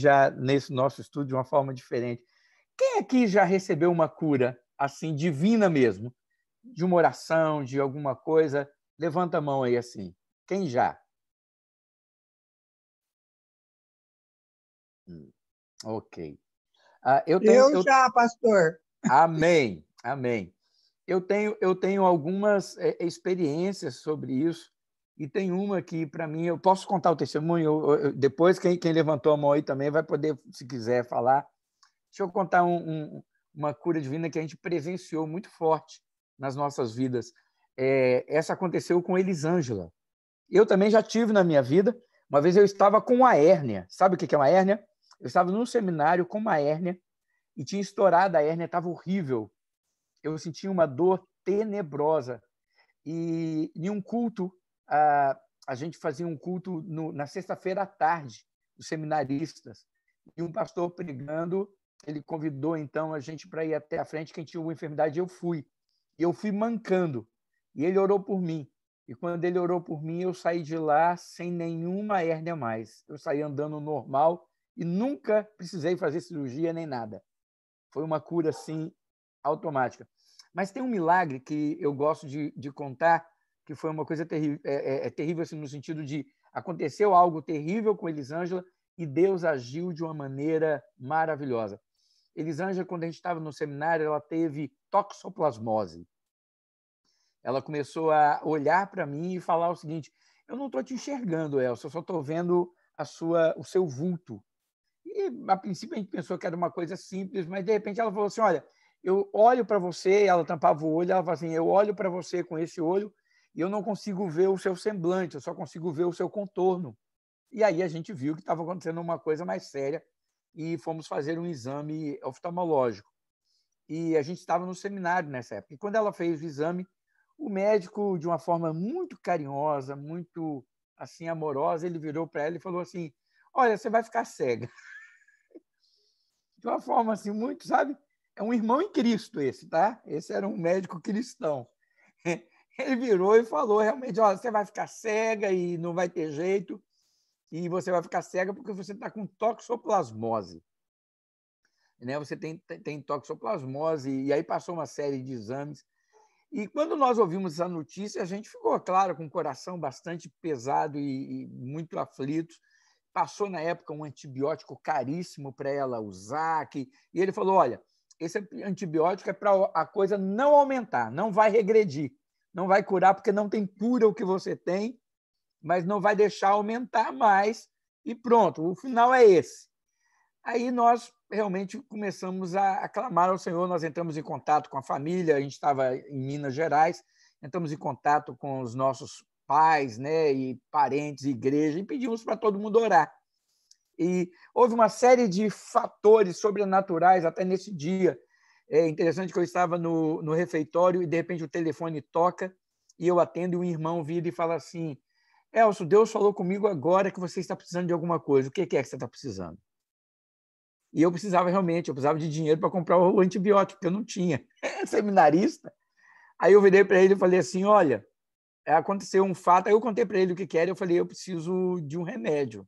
já nesse nosso estudo de uma forma diferente. Quem aqui já recebeu uma cura assim divina mesmo, de uma oração, de alguma coisa? Levanta a mão aí assim. Quem já? Ok. Eu já, pastor. Amém, amém. Eu tenho algumas experiências sobre isso, e tem uma que, para mim, eu posso contar o testemunho, depois quem levantou a mão aí também vai poder, se quiser, falar. Deixa eu contar uma cura divina que a gente presenciou muito forte nas nossas vidas. Essa aconteceu com Elisângela. Eu também já tive na minha vida. Uma vez eu estava com uma hérnia. Sabe o que é uma hérnia? Eu estava num seminário com uma hérnia e tinha estourado a hérnia, estava horrível. Eu sentia uma dor tenebrosa. E em um culto, a gente fazia um culto na sexta-feira à tarde, os seminaristas, e um pastor pregando, ele convidou então a gente para ir até a frente, quem tinha uma enfermidade, eu fui. E eu fui mancando, e ele orou por mim. E quando ele orou por mim, eu saí de lá sem nenhuma hérnia mais. Eu saí andando normal e nunca precisei fazer cirurgia nem nada. Foi uma cura assim automática. Mas tem um milagre que eu gosto de contar, que foi uma coisa terrível, terrível assim, no sentido de aconteceu algo terrível com Elisângela e Deus agiu de uma maneira maravilhosa. Elisângela, quando a gente estava no seminário, ela teve toxoplasmose. Ela começou a olhar para mim e falar o seguinte: eu não estou te enxergando, Elsa, eu só estou vendo o seu vulto. E, a princípio, a gente pensou que era uma coisa simples, mas, de repente, ela falou assim, olha, eu olho para você, ela tampava o olho, ela falou assim, eu olho para você com esse olho e eu não consigo ver o seu semblante, eu só consigo ver o seu contorno. E aí a gente viu que estava acontecendo uma coisa mais séria e fomos fazer um exame oftalmológico. E a gente estava no seminário nessa época. E quando ela fez o exame, o médico, de uma forma muito carinhosa, muito assim amorosa, ele virou para ela e falou assim, olha, você vai ficar cega. De uma forma assim, muito, sabe? É um irmão em Cristo esse, tá? Esse era um médico cristão. Ele virou e falou realmente, ó, você vai ficar cega e não vai ter jeito, e você vai ficar cega porque você está com toxoplasmose. Né? Você tem toxoplasmose, e aí passou uma série de exames. E quando nós ouvimos essa notícia, a gente ficou, claro, com o coração bastante pesado e muito aflito. Passou, na época, um antibiótico caríssimo para ela usar. E ele falou, olha, esse antibiótico é para a coisa não aumentar, não vai regredir, não vai curar, porque não tem cura o que você tem, mas não vai deixar aumentar mais. E pronto, o final é esse. Aí nós realmente começamos a clamar ao Senhor, nós entramos em contato com a família, a gente estava em Minas Gerais, entramos em contato com os nossos pais, né, e parentes, igreja, e pedimos para todo mundo orar. E houve uma série de fatores sobrenaturais até nesse dia. É interessante que eu estava no refeitório e, de repente, o telefone toca e eu atendo e um irmão vira e fala assim, Elcio, Deus falou comigo agora que você está precisando de alguma coisa. O que é que você está precisando? E eu precisava realmente, eu precisava de dinheiro para comprar o antibiótico, porque eu não tinha. Seminarista. Aí eu virei para ele e falei assim, olha, aconteceu um fato, aí eu contei para ele o que era, eu falei, eu preciso de um remédio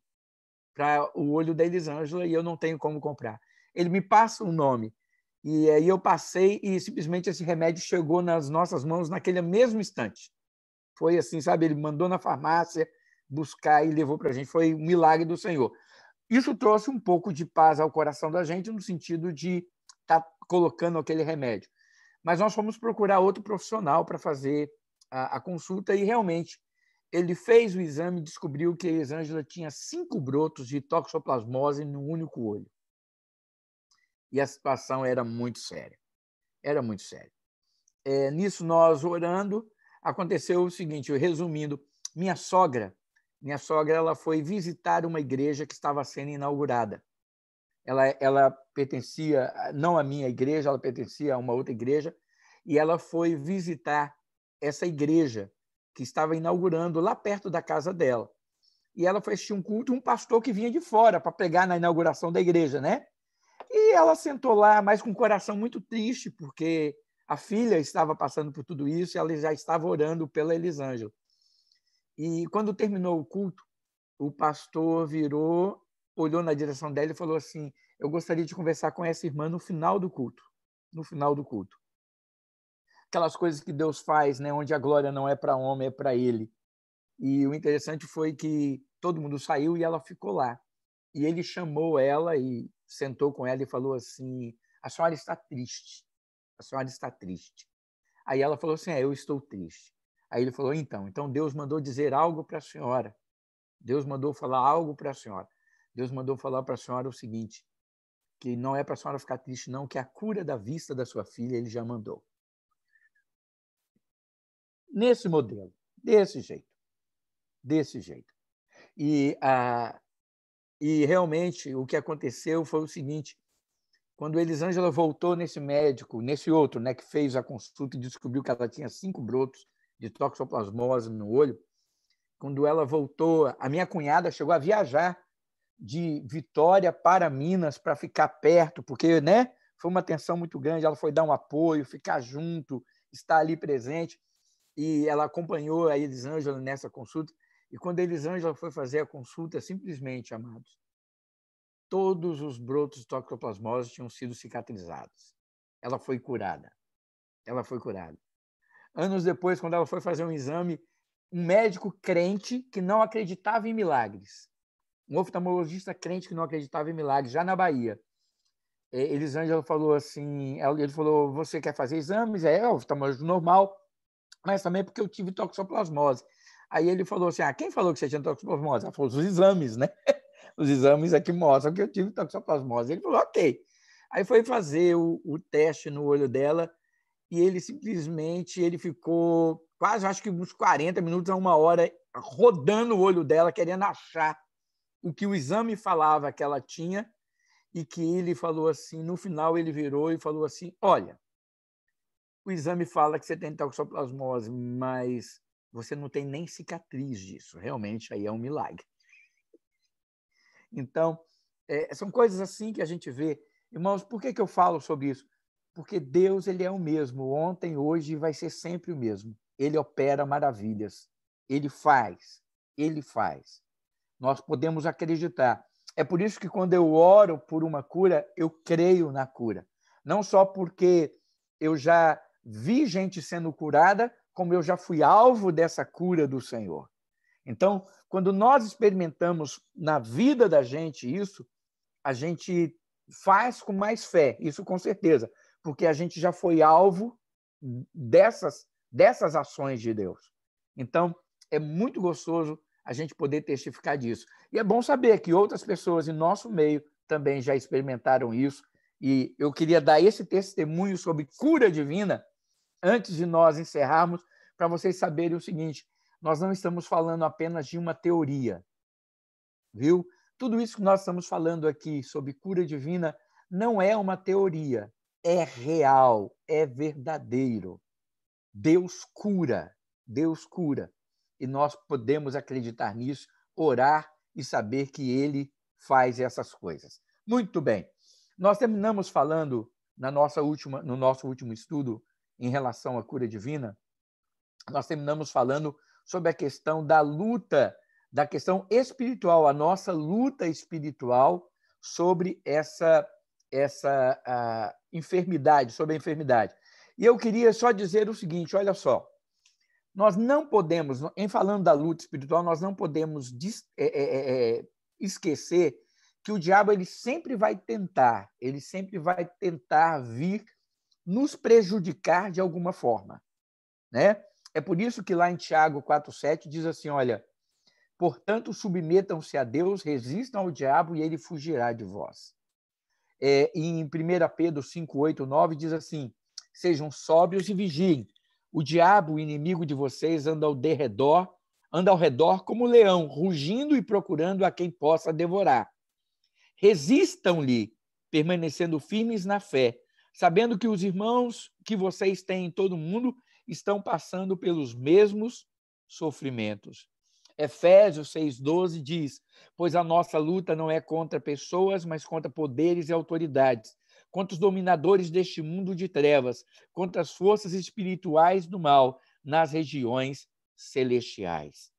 para o olho da Elisângela e eu não tenho como comprar. Ele me passa um nome. E aí eu passei e simplesmente esse remédio chegou nas nossas mãos naquele mesmo instante. Foi assim, sabe? Ele mandou na farmácia buscar e levou para a gente. Foi um milagre do Senhor. Isso trouxe um pouco de paz ao coração da gente no sentido de estar colocando aquele remédio. Mas nós fomos procurar outro profissional para fazer a consulta e realmente ele fez o exame e descobriu que a Elisângela tinha 5 brotos de toxoplasmose no único olho. E a situação era muito séria. Era muito séria. Nisso, nós orando, aconteceu o seguinte, resumindo, minha sogra ela foi visitar uma igreja que estava sendo inaugurada. Ela pertencia, não à minha igreja, ela pertencia a uma outra igreja, e ela foi visitar essa igreja que estava inaugurando lá perto da casa dela. E ela foi assistir um culto, um pastor que vinha de fora para pregar na inauguração da igreja, né? E ela sentou lá, mas com o coração muito triste, porque a filha estava passando por tudo isso e ela já estava orando pela Elisângela. E quando terminou o culto, o pastor virou olhou na direção dela e falou assim: eu gostaria de conversar com essa irmã no final do culto. No final do culto. Aquelas coisas que Deus faz, né, onde a glória não é para homem, é para ele. E o interessante foi que todo mundo saiu e ela ficou lá. E ele chamou ela e sentou com ela e falou assim: a senhora está triste. A senhora está triste. Aí ela falou assim: eu estou triste. Aí ele falou: então Deus mandou dizer algo para a senhora. Deus mandou falar algo para a senhora. Deus mandou falar para a senhora o seguinte, que não é para a senhora ficar triste, não, que a cura da vista da sua filha ele já mandou. Nesse modelo, desse jeito. E realmente o que aconteceu foi o seguinte: quando Elisângela voltou nesse médico, nesse outro, né, que fez a consulta e descobriu que ela tinha 5 brotos de toxoplasmose no olho, quando ela voltou, a minha cunhada chegou a viajar de Vitória para Minas para ficar perto, porque, né, foi uma tensão muito grande, ela foi dar um apoio, ficar junto, estar ali presente, e ela acompanhou a Elisângela nessa consulta. E quando a Elisângela foi fazer a consulta, simplesmente, amados, todos os brotos de toxoplasmose tinham sido cicatrizados. Ela foi curada. Anos depois, quando ela foi fazer um exame, um médico crente que não acreditava em milagres, um oftalmologista crente que não acreditava em milagres, já na Bahia, Elisângela falou assim, ele falou: você quer fazer exames? Oftalmologista normal, mas também porque eu tive toxoplasmose. Aí ele falou assim: quem falou que você tinha toxoplasmose? Ela falou: os exames, né? Os exames aqui mostram que eu tive toxoplasmose. Ele falou: ok. Aí foi fazer o teste no olho dela e ele simplesmente ficou quase, acho que uns 40 minutos a 1 hora, rodando o olho dela, querendo achar o que o exame falava que ela tinha, e que ele falou assim, no final ele virou e falou assim: olha, o exame fala que você tem toxoplasmose, mas você não tem nem cicatriz disso. Realmente, aí é um milagre. Então, são coisas assim que a gente vê. Irmãos, por que eu falo sobre isso? Porque Deus, ele é o mesmo, ontem, hoje e vai ser sempre o mesmo. Ele opera maravilhas. Ele faz. Nós podemos acreditar. É por isso que quando eu oro por uma cura, eu creio na cura. Não só porque eu já vi gente sendo curada, como eu já fui alvo dessa cura do Senhor. Então, quando nós experimentamos na vida da gente isso, a gente faz com mais fé, isso com certeza, porque a gente já foi alvo dessas ações de Deus. Então, é muito gostoso a gente poder testificar disso. E é bom saber que outras pessoas em nosso meio também já experimentaram isso. E eu queria dar esse testemunho sobre cura divina antes de nós encerrarmos, para vocês saberem o seguinte: nós não estamos falando apenas de uma teoria, viu? Tudo isso que nós estamos falando aqui sobre cura divina não é uma teoria, é real, é verdadeiro. Deus cura. E nós podemos acreditar nisso, orar e saber que Ele faz essas coisas. Muito bem. Nós terminamos falando no nosso último estudo em relação à cura divina, nós terminamos falando sobre a questão da luta, da questão espiritual, a nossa luta espiritual sobre essa enfermidade, sobre a enfermidade. E eu queria só dizer o seguinte, olha só, nós não podemos, em falando da luta espiritual, nós não podemos esquecer que o diabo ele sempre vai tentar vir nos prejudicar de alguma forma, né? É por isso que lá em Tiago 4,7 diz assim, olha, portanto, submetam-se a Deus, resistam ao diabo e ele fugirá de vós. Em 1 Pedro 5,8, 9 diz assim, sejam sóbrios e vigiem. O diabo, o inimigo de vocês, anda ao redor como leão, rugindo e procurando a quem possa devorar. Resistam-lhe, permanecendo firmes na fé, sabendo que os irmãos que vocês têm em todo o mundo estão passando pelos mesmos sofrimentos. Efésios 6,12 diz, pois a nossa luta não é contra pessoas, mas contra poderes e autoridades, contra os dominadores deste mundo de trevas, contra as forças espirituais do mal nas regiões celestiais.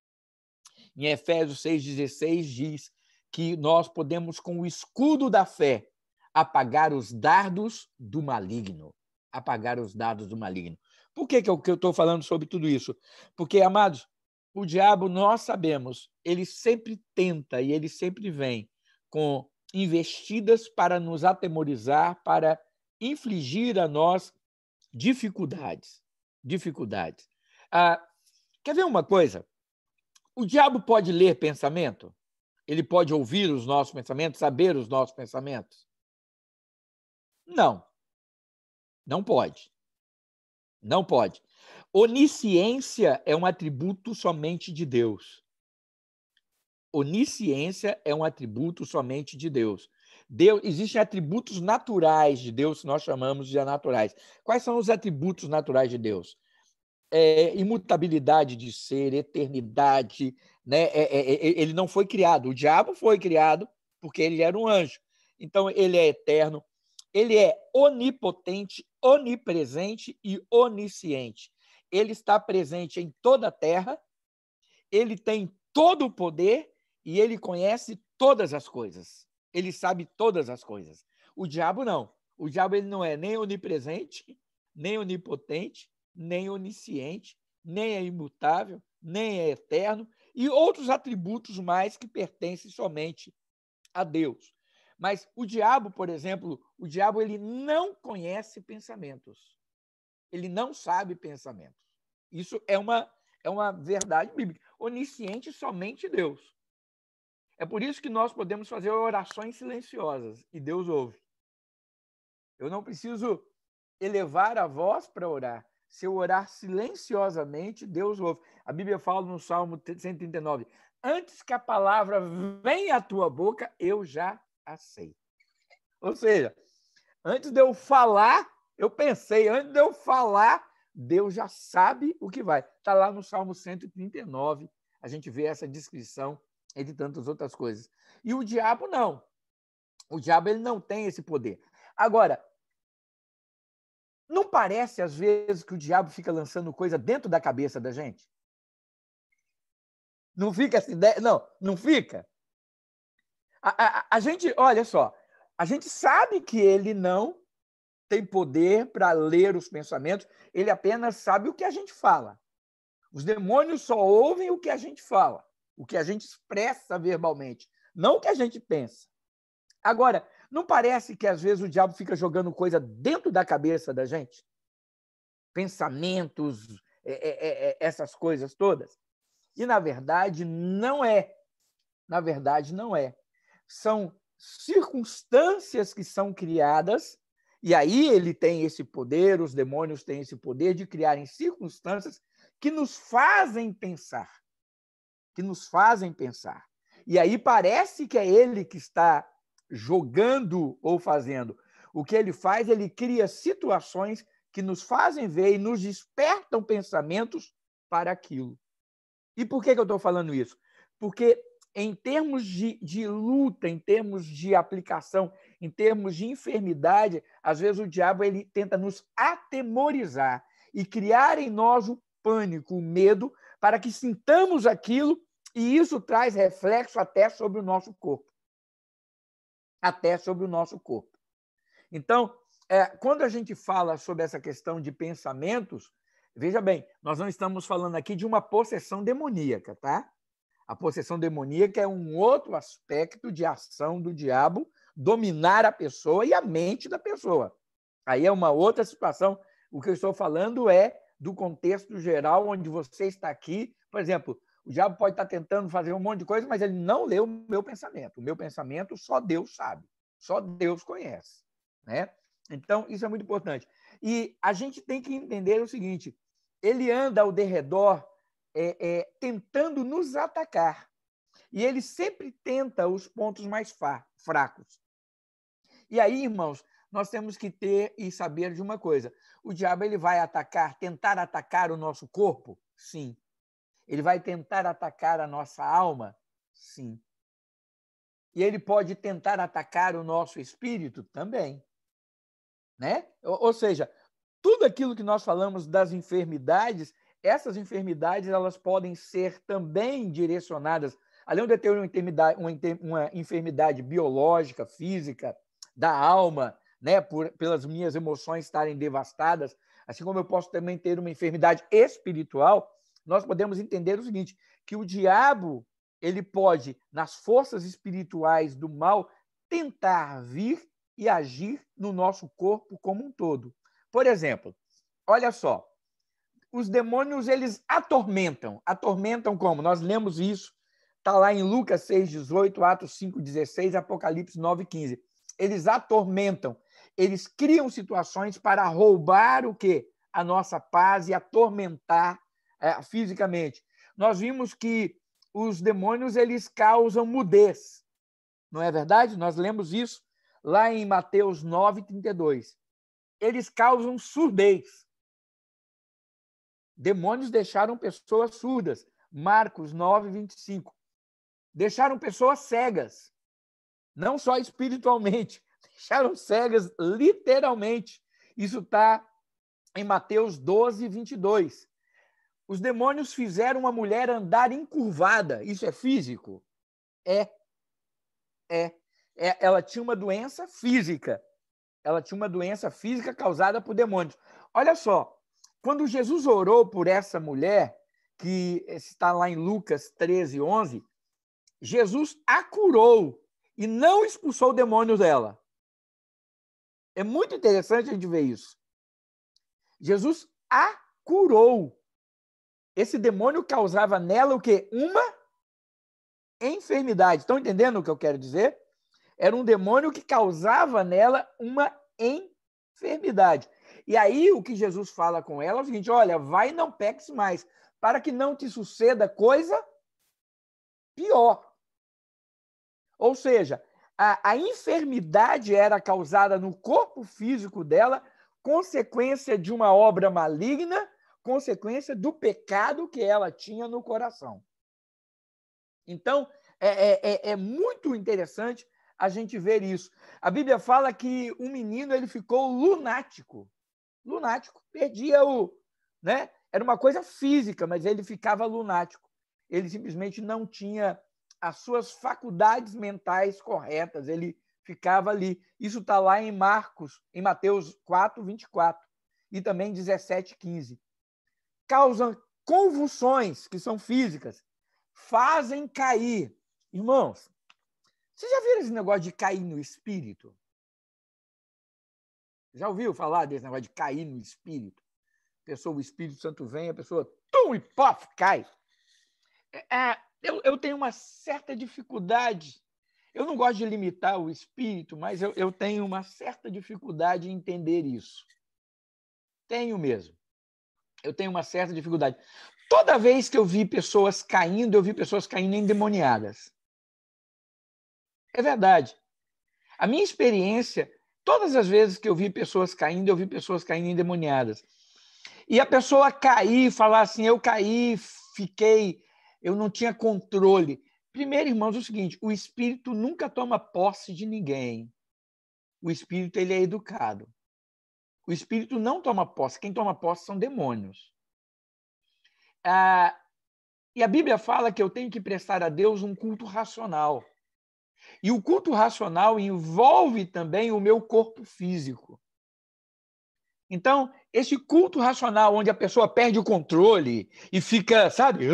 Em Efésios 6,16 diz que nós podemos, com o escudo da fé, apagar os dardos do maligno. Apagar os dardos do maligno. Por que eu estou falando sobre tudo isso? Porque, amados, o diabo, nós sabemos, ele sempre tenta e ele sempre vem com investidas para nos atemorizar, para infligir a nós dificuldades. Quer ver uma coisa? O diabo pode ler pensamento? Ele pode ouvir os nossos pensamentos, saber os nossos pensamentos? Não. Não pode. Não pode. Onisciência é um atributo somente de Deus. Onisciência é um atributo somente de Deus. Existem atributos naturais de Deus, que nós chamamos de naturais. Quais são os atributos naturais de Deus? Imutabilidade de ser, eternidade, né? Ele não foi criado. O diabo foi criado porque ele era um anjo. Então, ele é eterno. Ele é onipotente, onipresente e onisciente. Ele está presente em toda a terra, ele tem todo o poder e ele conhece todas as coisas. Ele sabe todas as coisas. O diabo não. O diabo ele não é nem onipresente, nem onipotente, nem onisciente, nem é imutável, nem é eterno, e outros atributos mais que pertencem somente a Deus. Mas o diabo, por exemplo, o diabo ele não conhece pensamentos. Ele não sabe pensamentos. Isso é uma verdade bíblica. Onisciente somente Deus. É por isso que nós podemos fazer orações silenciosas e Deus ouve. Eu não preciso elevar a voz para orar. Se eu orar silenciosamente, Deus ouve. A Bíblia fala no Salmo 139, antes que a palavra venha à tua boca, eu já a sei. Ou seja, antes de eu falar, eu pensei, antes de eu falar, Deus já sabe o que vai. Está lá no Salmo 139, a gente vê essa descrição, entre tantas outras coisas. E o diabo não. O diabo ele não tem esse poder. Agora, não parece, às vezes, que o diabo fica lançando coisa dentro da cabeça da gente? Não fica essa ideia? Não fica. A gente, olha só, a gente sabe que ele não tem poder para ler os pensamentos, ele apenas sabe o que a gente fala. Os demônios só ouvem o que a gente fala, o que a gente expressa verbalmente, não o que a gente pensa. Agora, não parece que às vezes o diabo fica jogando coisa dentro da cabeça da gente? Pensamentos, essas coisas todas? E, na verdade, não é. Na verdade, não é. São circunstâncias que são criadas, e aí ele tem esse poder, os demônios têm esse poder de criarem circunstâncias que nos fazem pensar. Que nos fazem pensar. E aí parece que é ele que está jogando ou fazendo. O que ele faz, ele cria situações que nos fazem ver e nos despertam pensamentos para aquilo. E por que eu estou falando isso? Porque em termos de luta, em termos de aplicação, em termos de enfermidade, às vezes o diabo ele tenta nos atemorizar e criar em nós o pânico, o medo, para que sintamos aquilo, e isso traz reflexo até sobre o nosso corpo. Até sobre o nosso corpo. Então, quando a gente fala sobre essa questão de pensamentos, veja bem, nós não estamos falando aqui de uma possessão demoníaca, tá? A possessão demoníaca é um outro aspecto de ação do diabo dominar a pessoa e a mente da pessoa. Aí é uma outra situação. O que eu estou falando é do contexto geral, onde você está aqui. Por exemplo, o diabo pode estar tentando fazer um monte de coisa, mas ele não lê o meu pensamento. O meu pensamento só Deus sabe, só Deus conhece, né? Então, isso é muito importante. E a gente tem que entender o seguinte, ele anda ao derredor tentando nos atacar. E ele sempre tenta os pontos mais fracos. E aí, irmãos, nós temos que ter e saber de uma coisa. O diabo ele vai tentar atacar o nosso corpo? Sim. Ele vai tentar atacar a nossa alma? Sim. E ele pode tentar atacar o nosso espírito? Também. Né? Ou seja, tudo aquilo que nós falamos das enfermidades, essas enfermidades elas podem ser também direcionadas além de ter uma enfermidade biológica, física, da alma, né, pelas minhas emoções estarem devastadas, assim como eu posso também ter uma enfermidade espiritual, nós podemos entender o seguinte, que o diabo, ele pode, nas forças espirituais do mal, tentar vir e agir no nosso corpo como um todo. Por exemplo, olha só, os demônios, eles atormentam. Atormentam como? Nós lemos isso, está lá em Lucas 6,18, Atos 5,16, Apocalipse 9,15. Eles atormentam, eles criam situações para roubar o quê? A nossa paz e atormentar fisicamente. Nós vimos que os demônios, eles causam mudez. Não é verdade? Nós lemos isso lá em Mateus 9,32. Eles causam surdez. Demônios deixaram pessoas surdas. Marcos 9,25. Deixaram pessoas cegas. Não só espiritualmente. Deixaram cegas literalmente. Isso está em Mateus 12,22. Os demônios fizeram uma mulher andar encurvada. Isso é físico? Ela tinha uma doença física. Ela tinha uma doença física causada por demônios. Olha só, quando Jesus orou por essa mulher, que está lá em Lucas 13:11, Jesus a curou e não expulsou o demônio dela. É muito interessante a gente ver isso. Jesus a curou. Esse demônio causava nela o quê? Uma enfermidade. Estão entendendo o que eu quero dizer? Era um demônio que causava nela uma enfermidade. E aí o que Jesus fala com ela é o seguinte, olha, vai e não peques mais, para que não te suceda coisa pior. Ou seja, a enfermidade era causada no corpo físico dela, consequência de uma obra maligna, consequência do pecado que ela tinha no coração. Então, é muito interessante a gente ver isso. A Bíblia fala que um menino ele ficou lunático. Lunático. Perdia o... né? Era uma coisa física, mas ele ficava lunático. Ele simplesmente não tinha as suas faculdades mentais corretas. Ele ficava ali. Isso está lá em Mateus 4:24 e também 17:15. Causam convulsões, que são físicas, fazem cair. Irmãos, vocês já viram esse negócio de cair no espírito? Já ouviu falar desse negócio de cair no espírito? O Espírito Santo vem, a pessoa, tum, e pof, cai. Eu tenho uma certa dificuldade. Eu não gosto de limitar o espírito, mas eu tenho uma certa dificuldade em entender isso. Tenho mesmo. Eu tenho uma certa dificuldade. Toda vez que eu vi pessoas caindo endemoniadas. É verdade. A minha experiência, todas as vezes que eu vi pessoas caindo endemoniadas. E a pessoa cair, falar assim, eu caí, eu não tinha controle. Primeiro, irmãos, é o seguinte, o espírito nunca toma posse de ninguém. O espírito, ele é educado. O espírito não toma posse. Quem toma posse são demônios. E a Bíblia fala que eu tenho que prestar a Deus um culto racional. E o culto racional envolve também o meu corpo físico. Então, esse culto racional, onde a pessoa perde o controle e fica, sabe,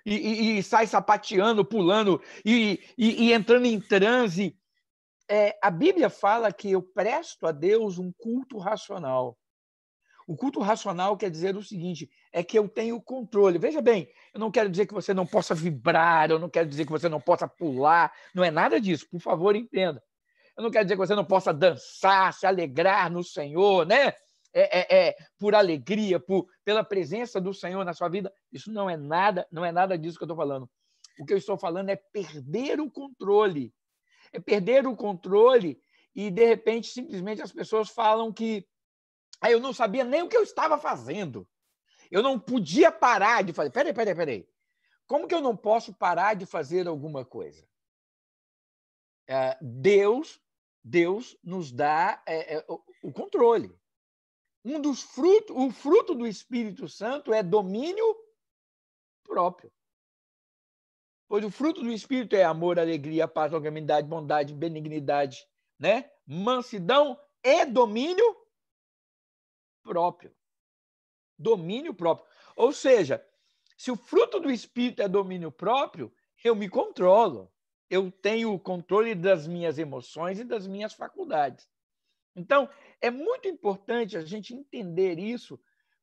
e sai sapateando, pulando e entrando em transe, a Bíblia fala que eu presto a Deus um culto racional. O culto racional quer dizer o seguinte, é que eu tenho controle. Veja bem, eu não quero dizer que você não possa vibrar, eu não quero dizer que você não possa pular, não é nada disso, por favor, entenda. Eu não quero dizer que você não possa dançar, se alegrar no Senhor, né? Por alegria, pela presença do Senhor na sua vida. Isso não é nada disso que eu estou falando. O que eu estou falando é perder o controle. É perder o controle e, de repente, simplesmente as pessoas falam que eu não sabia nem o que eu estava fazendo. Eu não podia parar de fazer. Peraí. Como que eu não posso parar de fazer alguma coisa? Deus nos dá o controle. O fruto do Espírito Santo é domínio próprio. Pois o fruto do Espírito é amor, alegria, paz, longanimidade, bondade, benignidade, né? Mansidão e domínio próprio. Domínio próprio. Ou seja, se o fruto do Espírito é domínio próprio, eu me controlo. Eu tenho o controle das minhas emoções e das minhas faculdades. Então, é muito importante a gente entender isso,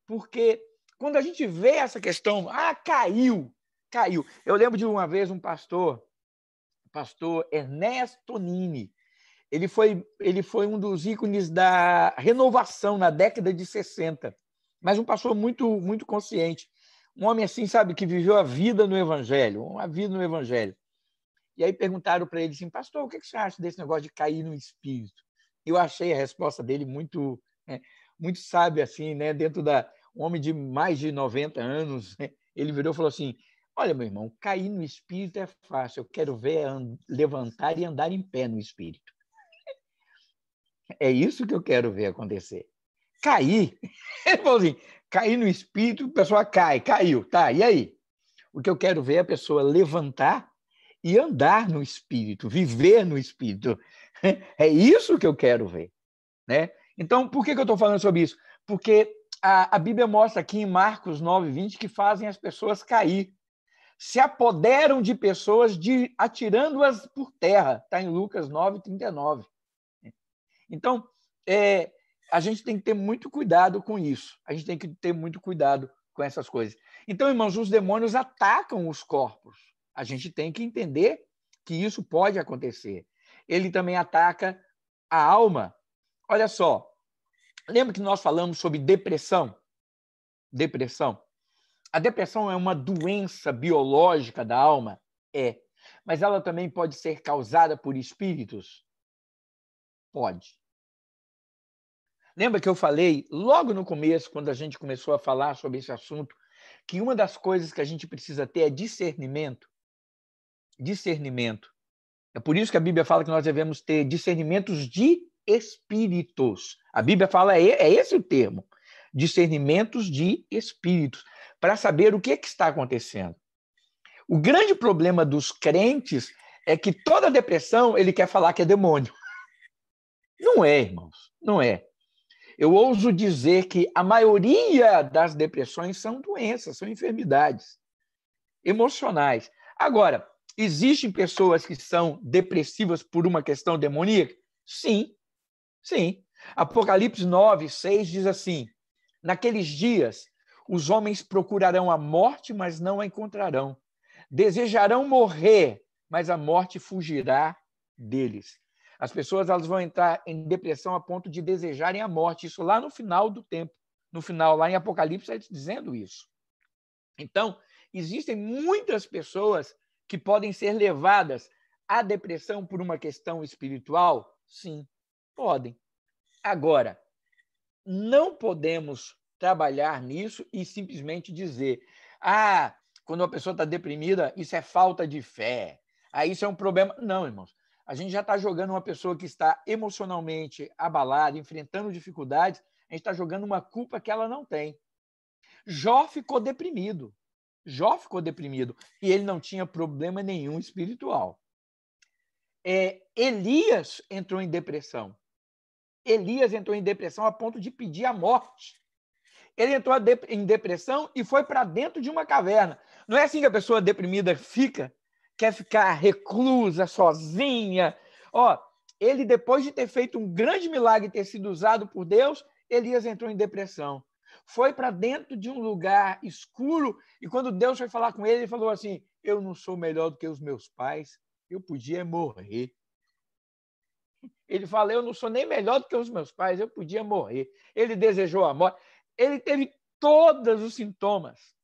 porque quando a gente vê essa questão, caiu. Eu lembro de uma vez um pastor Ernesto Nini. Ele foi um dos ícones da renovação na década de 60, mas um pastor muito, muito consciente. Um homem assim, sabe, que viveu a vida no Evangelho, uma vida no Evangelho. E aí perguntaram para ele assim, pastor, o que você acha desse negócio de cair no espírito? Eu achei a resposta dele muito, muito sábia, assim, né? Um homem de mais de 90 anos, né? Ele virou e falou assim, olha, meu irmão, cair no espírito é fácil, eu quero ver levantar e andar em pé no espírito. É isso que eu quero ver acontecer. Cair, ele falou assim, cair no espírito, a pessoa caiu, tá, e aí? O que eu quero ver é a pessoa levantar e andar no espírito, viver no espírito. É isso que eu quero ver, né? Então, por que eu estou falando sobre isso? Porque a Bíblia mostra aqui em Marcos 9:20 que fazem as pessoas cair. Se apoderam de pessoas atirando-as por terra. Está em Lucas 9:39. Então, a gente tem que ter muito cuidado com isso. A gente tem que ter muito cuidado com essas coisas. Então, irmãos, os demônios atacam os corpos. A gente tem que entender que isso pode acontecer. Ele também ataca a alma. Olha só, lembra que nós falamos sobre depressão? Depressão. A depressão é uma doença biológica da alma? É. Mas ela também pode ser causada por espíritos? Pode. Lembra que eu falei logo no começo, quando a gente começou a falar sobre esse assunto, que uma das coisas que a gente precisa ter é discernimento? Discernimento. É por isso que a Bíblia fala que nós devemos ter discernimentos de espíritos. A Bíblia fala, é esse o termo, discernimentos de espíritos, para saber o que está acontecendo. O grande problema dos crentes é que toda depressão ele quer falar que é demônio. Não é, irmãos, não é. Eu ouso dizer que a maioria das depressões são doenças, são enfermidades emocionais. Agora, existem pessoas que são depressivas por uma questão demoníaca? Sim, sim. Apocalipse 9:6 diz assim, naqueles dias, os homens procurarão a morte, mas não a encontrarão. Desejarão morrer, mas a morte fugirá deles. As pessoas elas vão entrar em depressão a ponto de desejarem a morte. Isso lá no final do tempo. No final, lá em Apocalipse, está dizendo isso. Então, existem muitas pessoas que podem ser levadas à depressão por uma questão espiritual? Sim, podem. Agora, não podemos trabalhar nisso e simplesmente dizer quando uma pessoa está deprimida, isso é falta de fé. Isso é um problema. Não, irmãos. A gente já está jogando uma pessoa que está emocionalmente abalada, enfrentando dificuldades, a gente está jogando uma culpa que ela não tem. Jó ficou deprimido. E ele não tinha problema nenhum espiritual. Elias entrou em depressão. Elias entrou em depressão a ponto de pedir a morte. Ele entrou em depressão e foi para dentro de uma caverna. Não é assim que a pessoa deprimida fica? Quer ficar reclusa, sozinha? Ele, depois de ter feito um grande milagre e ter sido usado por Deus, Elias entrou em depressão. Foi para dentro de um lugar escuro e quando Deus foi falar com ele, ele falou assim, eu não sou melhor do que os meus pais, eu podia morrer. Ele fala, eu não sou nem melhor do que os meus pais, eu podia morrer. Ele desejou a morte. Ele teve todos os sintomas,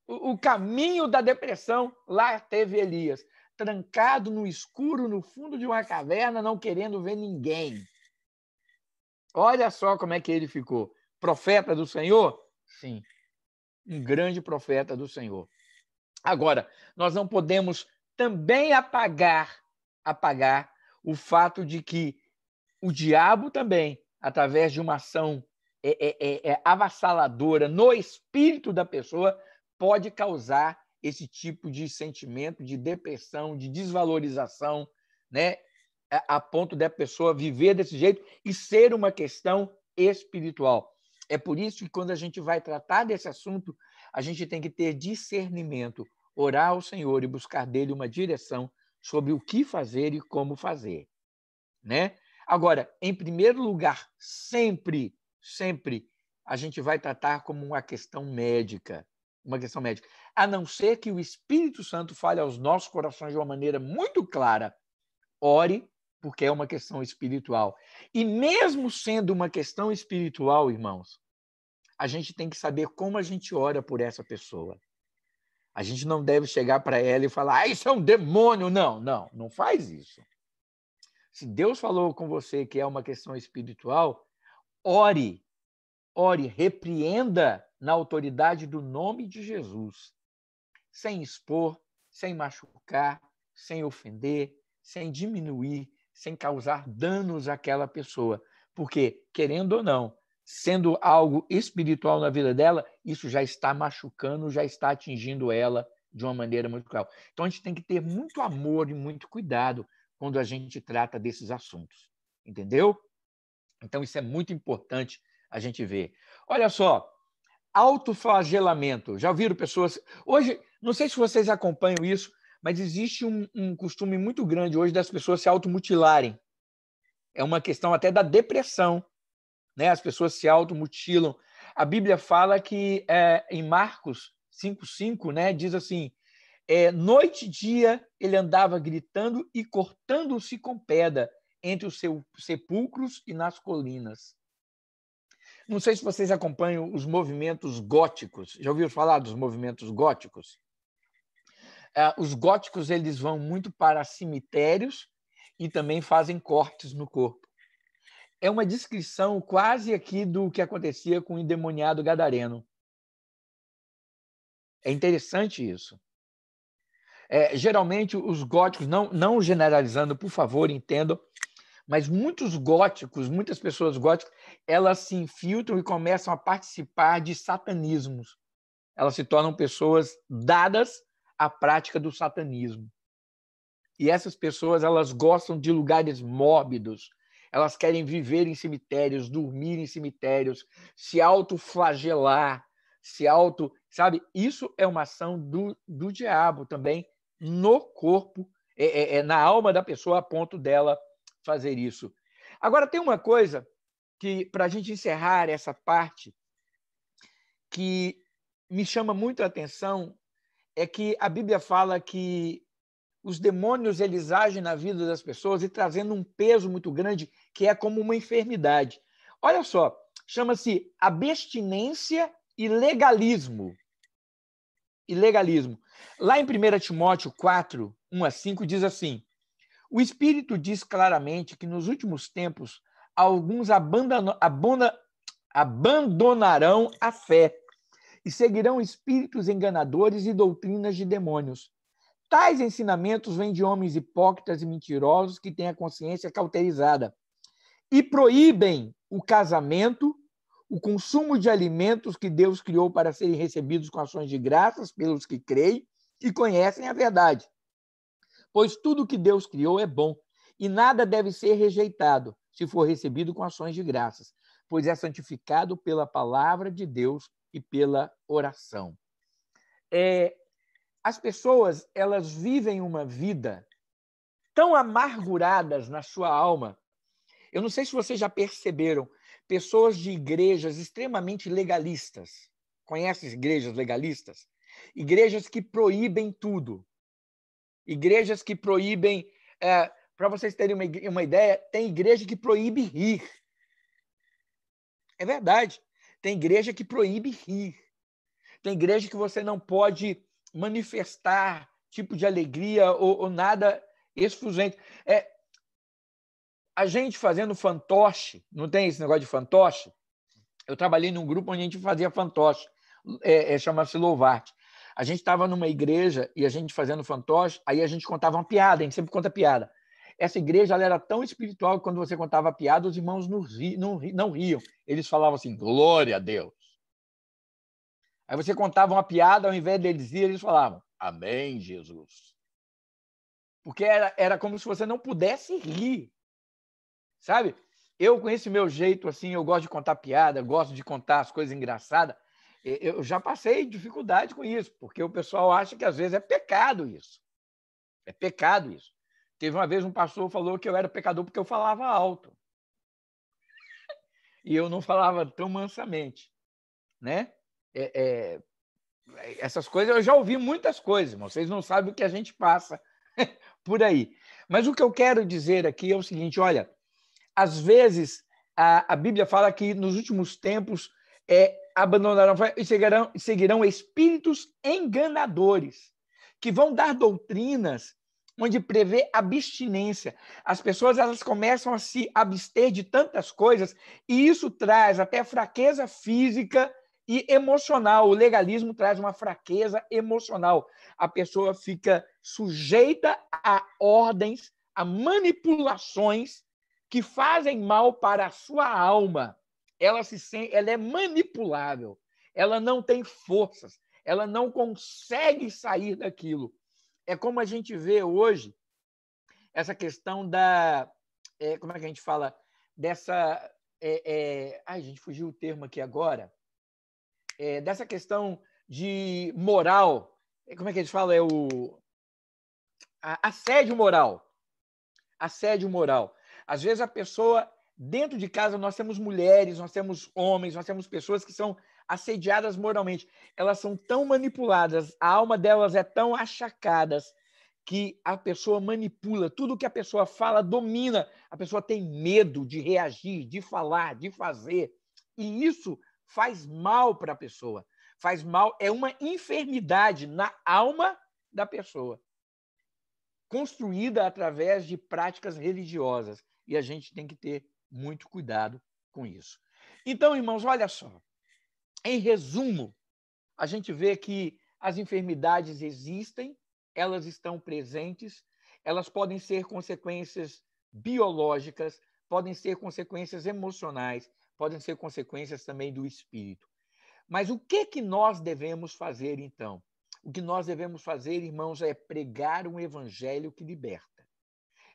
o caminho da depressão, lá teve Elias, trancado no escuro, no fundo de uma caverna, não querendo ver ninguém. Olha só como é que ele ficou. Profeta do Senhor? Sim, um grande profeta do Senhor. Agora, nós não podemos também apagar o fato de que o diabo também, através de uma ação avassaladora no espírito da pessoa, pode causar esse tipo de sentimento de depressão, de desvalorização, né? A ponto da pessoa viver desse jeito e ser uma questão espiritual. É por isso que, quando a gente vai tratar desse assunto, a gente tem que ter discernimento, orar ao Senhor e buscar dele uma direção sobre o que fazer e como fazer, né? Agora, em primeiro lugar, sempre a gente vai tratar como uma questão médica, a não ser que o Espírito Santo fale aos nossos corações de uma maneira muito clara. Ore, porque é uma questão espiritual. E mesmo sendo uma questão espiritual, irmãos, a gente tem que saber como a gente ora por essa pessoa. A gente não deve chegar para ela e falar, isso é um demônio. Não faz isso. Se Deus falou com você que é uma questão espiritual, ore, repreenda na autoridade do nome de Jesus, sem expor, sem machucar, sem ofender, sem diminuir, sem causar danos àquela pessoa. Porque, querendo ou não, sendo algo espiritual na vida dela, isso já está machucando, já está atingindo ela de uma maneira muito cruel. Então, a gente tem que ter muito amor e muito cuidado quando a gente trata desses assuntos. Entendeu? Então, isso é muito importante a gente ver. Olha só, autoflagelamento. Já ouviram pessoas... Hoje, não sei se vocês acompanham isso, mas existe um costume muito grande hoje das pessoas se automutilarem. É uma questão até da depressão, né? As pessoas se automutilam. A Bíblia fala que, em Marcos 5:5, né, diz assim, noite e dia ele andava gritando e cortando-se com pedra entre os sepulcros e nas colinas. Não sei se vocês acompanham os movimentos góticos. Já ouviram falar dos movimentos góticos? Os góticos, eles vão muito para cemitérios e também fazem cortes no corpo. É uma descrição quase aqui do que acontecia com o endemoniado gadareno. É interessante isso. Geralmente, os góticos, não generalizando, por favor, entendam, mas muitas pessoas góticas, elas se infiltram e começam a participar de satanismos. Elas se tornam pessoas dadas à prática do satanismo. E essas pessoas, elas gostam de lugares mórbidos, elas querem viver em cemitérios, dormir em cemitérios, se autoflagelar, sabe? Isso é uma ação do diabo também no corpo, na alma da pessoa, a ponto dela fazer isso. Agora, tem uma coisa que, para a gente encerrar essa parte, que me chama muito a atenção, é que a Bíblia fala que os demônios, eles agem na vida das pessoas e trazendo um peso muito grande, que é como uma enfermidade. Olha só, chama-se abstinência e legalismo. Lá em 1 Timóteo 4, 1-5, diz assim, o Espírito diz claramente que nos últimos tempos alguns abandonarão a fé e seguirão espíritos enganadores e doutrinas de demônios. Tais ensinamentos vêm de homens hipócritas e mentirosos que têm a consciência cauterizada e proíbem o casamento, o consumo de alimentos que Deus criou para serem recebidos com ações de graças pelos que creem e conhecem a verdade. Pois tudo que Deus criou é bom e nada deve ser rejeitado se for recebido com ações de graças, pois é santificado pela palavra de Deus e pela oração. As pessoas, elas vivem uma vida tão amarguradas na sua alma. Eu não sei se vocês já perceberam, pessoas de igrejas extremamente legalistas. Conhecem igrejas legalistas? Igrejas que proíbem tudo. Igrejas que proíbem... para vocês terem uma ideia, tem igreja que proíbe rir. É verdade. Tem igreja que proíbe rir. Tem igreja que você não pode manifestar tipo de alegria ou nada efusente. A gente fazendo fantoche, não tem esse negócio de fantoche? Eu trabalhei num grupo onde a gente fazia fantoche, chama-se Louvarte. A gente estava numa igreja e a gente fazendo fantoche, aí a gente contava uma piada, a gente sempre conta piada. Essa igreja, ela era tão espiritual que quando você contava a piada, os irmãos não riam. Eles falavam assim, glória a Deus. Aí você contava uma piada, ao invés deles rirem, eles falavam, Amém, Jesus. Porque era como se você não pudesse rir, sabe? Eu, com esse meu jeito, assim, eu gosto de contar piada, gosto de contar as coisas engraçadas. Eu já passei dificuldade com isso, porque o pessoal acha que às vezes é pecado isso. É pecado isso. Teve uma vez um pastor falou que eu era pecador porque eu falava alto. E eu não falava tão mansamente, né? Essas coisas, eu já ouvi muitas coisas, irmão. Vocês não sabem o que a gente passa por aí. Mas o que eu quero dizer aqui é o seguinte, olha, às vezes a Bíblia fala que nos últimos tempos abandonarão e seguirão espíritos enganadores, que vão dar doutrinas onde prevê abstinência. As pessoas elas começam a se abster de tantas coisas e isso traz até fraqueza física e emocional. O legalismo traz uma fraqueza emocional. A pessoa fica sujeita a ordens, a manipulações que fazem mal para a sua alma. Ela é manipulável, ela não tem forças, ela não consegue sair daquilo. É como a gente vê hoje essa questão da... como é que a gente fala? Dessa... ai, gente, fugiu o termo aqui agora. Dessa questão de moral. Como é que a gente fala? Assédio moral. Assédio moral. Às vezes a pessoa, dentro de casa, nós temos mulheres, nós temos homens, nós temos pessoas que são assediadas moralmente. Elas são tão manipuladas, a alma delas é tão achacada que a pessoa manipula, tudo que a pessoa fala domina, a pessoa tem medo de reagir, de falar, de fazer. E isso faz mal para a pessoa. Faz mal, é uma enfermidade na alma da pessoa, construída através de práticas religiosas. E a gente tem que ter muito cuidado com isso. Então, irmãos, olha só. Em resumo, a gente vê que as enfermidades existem, elas estão presentes, elas podem ser consequências biológicas, podem ser consequências emocionais, podem ser consequências também do espírito. Mas o que nós devemos fazer, então? O que nós devemos fazer, irmãos, é pregar um evangelho que liberta.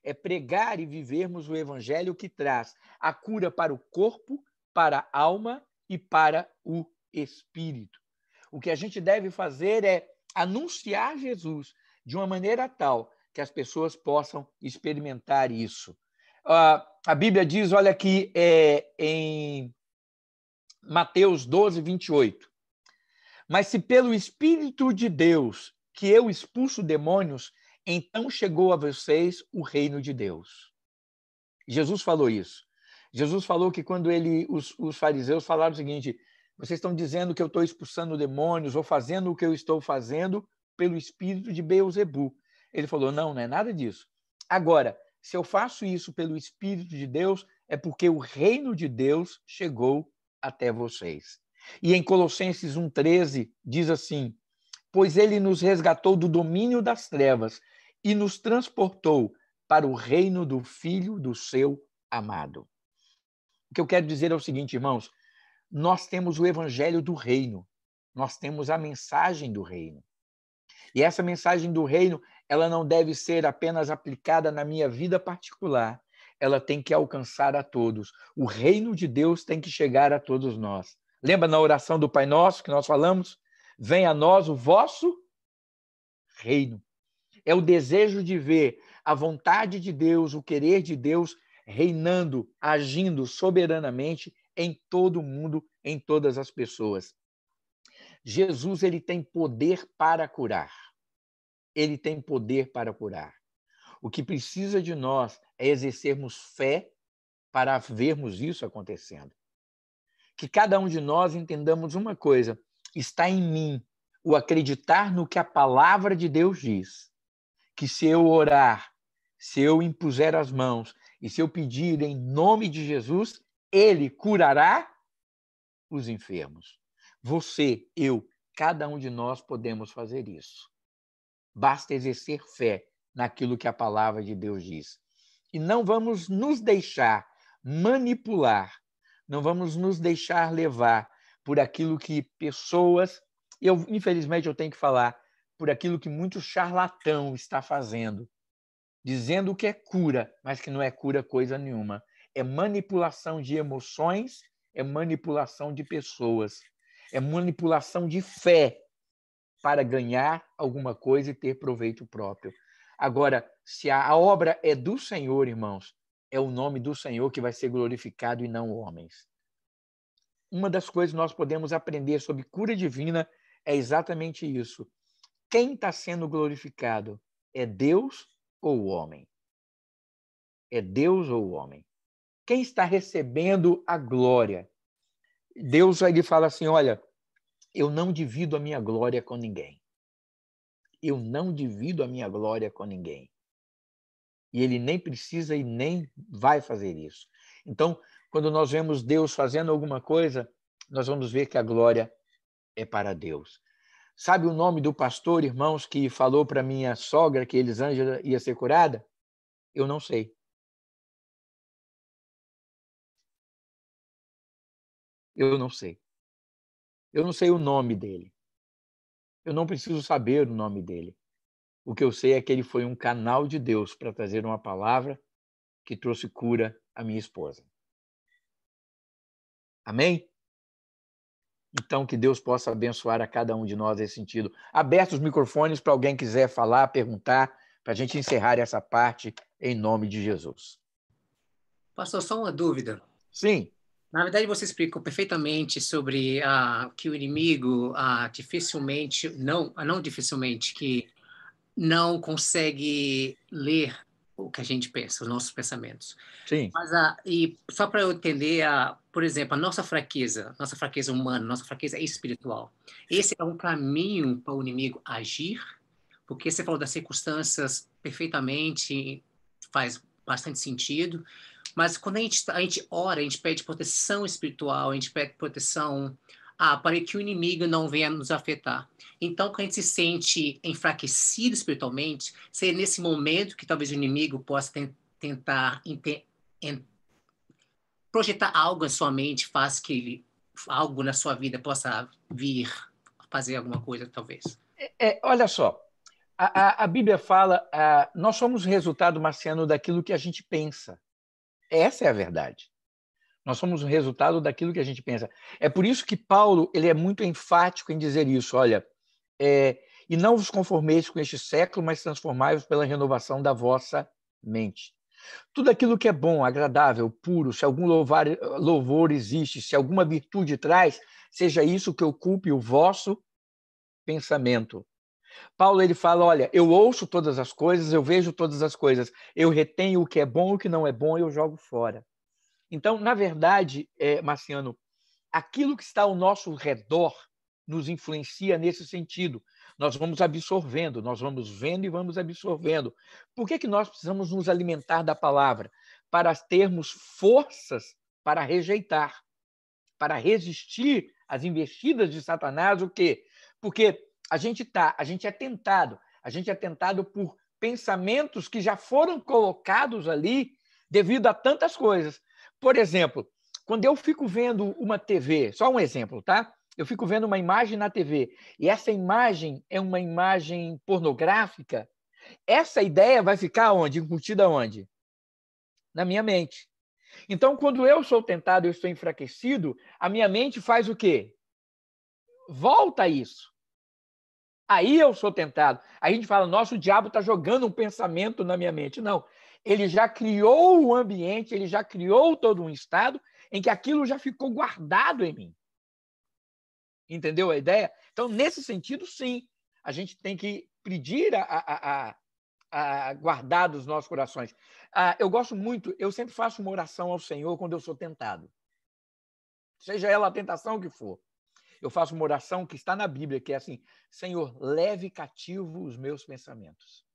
É pregar e vivermos o evangelho que traz a cura para o corpo, para a alma e para o espírito. O que a gente deve fazer é anunciar Jesus de uma maneira tal que as pessoas possam experimentar isso. A Bíblia diz, olha aqui, em Mateus 12, 28. Mas se pelo Espírito de Deus que eu expulso demônios, então chegou a vocês o reino de Deus. Jesus falou isso. Jesus falou que quando os fariseus falaram o seguinte: vocês estão dizendo que eu estou expulsando demônios ou fazendo o que eu estou fazendo pelo espírito de Beelzebu. Ele falou, não é nada disso. Agora, se eu faço isso pelo Espírito de Deus, é porque o reino de Deus chegou até vocês. E em Colossenses 1,13 diz assim: pois ele nos resgatou do domínio das trevas e nos transportou para o reino do Filho do seu amado. O que eu quero dizer é o seguinte, irmãos, nós temos o evangelho do reino, nós temos a mensagem do reino. E essa mensagem do reino, ela não deve ser apenas aplicada na minha vida particular, ela tem que alcançar a todos. O reino de Deus tem que chegar a todos nós. Lembra na oração do Pai Nosso que nós falamos? Venha a nós o vosso reino. É o desejo de ver a vontade de Deus, o querer de Deus reinando, agindo soberanamente em todo o mundo, em todas as pessoas. Jesus, ele tem poder para curar. Ele tem poder para curar. O que precisa de nós é exercermos fé para vermos isso acontecendo. Que cada um de nós entendamos uma coisa: está em mim o acreditar no que a palavra de Deus diz. Que se eu orar, se eu impuser as mãos e se eu pedir em nome de Jesus, ele curará os enfermos. Você, eu, cada um de nós podemos fazer isso. Basta exercer fé naquilo que a palavra de Deus diz. E não vamos nos deixar manipular, não vamos nos deixar levar por aquilo que pessoas, infelizmente eu tenho que falar, por aquilo que muito charlatão está fazendo, dizendo que é cura, mas que não é cura coisa nenhuma. É manipulação de emoções, é manipulação de pessoas, é manipulação de fé para ganhar alguma coisa e ter proveito próprio. Agora, se a obra é do Senhor, irmãos, é o nome do Senhor que vai ser glorificado e não homens. Uma das coisas que nós podemos aprender sobre cura divina é exatamente isso. Quem está sendo glorificado é Deus ou o homem? É Deus ou o homem? Quem está recebendo a glória? Deus ele fala assim, olha, eu não divido a minha glória com ninguém. Eu não divido a minha glória com ninguém. E ele nem precisa e nem vai fazer isso. Então, quando nós vemos Deus fazendo alguma coisa, nós vamos ver que a glória é para Deus. Sabe o nome do pastor, irmãos, que falou para minha sogra que Elisângela ia ser curada? Eu não sei. Eu não sei. Eu não sei o nome dele. Eu não preciso saber o nome dele. O que eu sei é que ele foi um canal de Deus para trazer uma palavra que trouxe cura à minha esposa. Amém? Então, que Deus possa abençoar a cada um de nós nesse sentido. Abertos os microfones para alguém quiser falar, perguntar, para a gente encerrar essa parte em nome de Jesus. Pastor, só uma dúvida. Sim. Na verdade, você explicou perfeitamente sobre que o inimigo dificilmente, não dificilmente, que não consegue ler o que a gente pensa, os nossos pensamentos. Sim. Mas, e só para eu entender, por exemplo, a nossa fraqueza humana, nossa fraqueza espiritual, esse é um caminho para o inimigo agir? Porque você falou das circunstâncias perfeitamente, faz bastante sentido, mas quando a gente ora, a gente pede proteção espiritual, a gente pede proteção para que o inimigo não venha nos afetar. Então, quando a gente se sente enfraquecido espiritualmente, seria nesse momento que talvez o inimigo possa tentar projetar algo na sua mente, faz que algo na sua vida possa vir fazer alguma coisa, talvez. Olha só, a Bíblia fala, nós somos o resultado, Marciano, daquilo que a gente pensa. Essa é a verdade. Nós somos o resultado daquilo que a gente pensa. É por isso que Paulo ele é muito enfático em dizer isso. Olha, e não vos conformeis com este século, mas transformai-vos pela renovação da vossa mente. Tudo aquilo que é bom, agradável, puro, se algum louvor existe, se alguma virtude traz, seja isso que ocupe o vosso pensamento. Paulo ele fala, olha, eu ouço todas as coisas, eu vejo todas as coisas, eu retenho o que é bom, o que não é bom, eu jogo fora. Então, na verdade, Marciano, aquilo que está ao nosso redor nos influencia nesse sentido. Nós vamos absorvendo, nós vamos vendo e vamos absorvendo. Por que nós precisamos nos alimentar da palavra? Para termos forças para rejeitar, para resistir às investidas de Satanás, o quê? Porque a gente é tentado por pensamentos que já foram colocados ali devido a tantas coisas. Por exemplo, quando eu fico vendo uma TV, só um exemplo, tá? Eu fico vendo uma imagem na TV e essa imagem é uma imagem pornográfica, essa ideia vai ficar onde? Incutida onde? Na minha mente. Então, quando eu sou tentado, eu estou enfraquecido, a minha mente faz o quê? Volta a isso. Aí eu sou tentado. Aí a gente fala, nossa, o diabo está jogando um pensamento na minha mente. Não. Ele já criou o ambiente, ele já criou todo um estado em que aquilo já ficou guardado em mim. Entendeu a ideia? Então, nesse sentido, sim, a gente tem que pedir a guardar dos nossos corações. Eu gosto muito, eu sempre faço uma oração ao Senhor quando eu sou tentado. Seja ela a tentação que for. Eu faço uma oração que está na Bíblia, que é assim, Senhor, leve cativo os meus pensamentos.